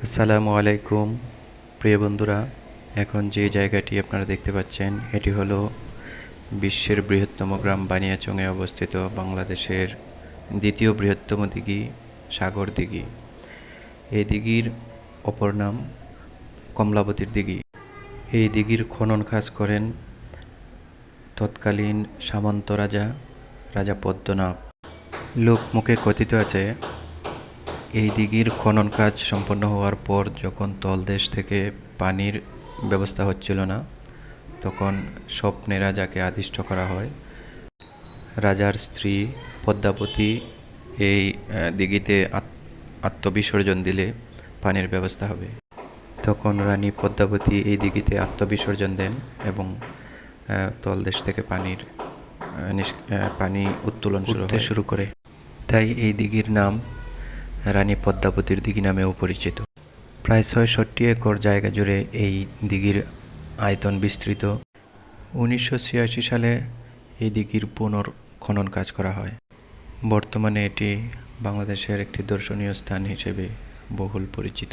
আসসালামু আলাইকুম প্রিয় বন্ধুরা। এখন যে জায়গাটি আপনারা দেখতে পাচ্ছেন এটি হলো বিশ্বের বৃহত্তম গ্রাম বানিয়াচংয়ে অবস্থিত বাংলাদেশের দ্বিতীয় বৃহত্তম দিঘি সাগর দিঘি। এই দিঘির অপর নাম কমলাবতীর দিঘি। এই দিঘির খনন কাজ করেন তৎকালীন সামন্ত রাজা পদ্মনাভ। লোকমুখে কথিত আছে, এই দিঘির খনন কাজ সম্পন্ন হওয়ার পর যখন তলদেশ থেকে পানির ব্যবস্থা হচ্ছিল না, তখন স্বপ্নে রাজাকে আদিষ্ট করা হয় রাজার স্ত্রী পদ্মাবতী এই দিঘিতে আত্মবিসর্জন দিলে পানির ব্যবস্থা হবে। তখন রানী পদ্মাবতী এই দিঘিতে আত্মবিসর্জন দেন এবং তলদেশ থেকে পানি উত্তোলন শুরু করে। তাই এই দিঘির নাম রানী পদ্মাবতীর দিঘি নামেও পরিচিত। প্রায় ৬৬ একর জায়গা জুড়ে এই দিঘির আয়তন বিস্তৃত। ১৯৮৬ সালে এই দিঘির পুনর্খনন কাজ করা হয়। বর্তমানে এটি বাংলাদেশের একটি দর্শনীয় স্থান হিসেবে বহুল পরিচিত।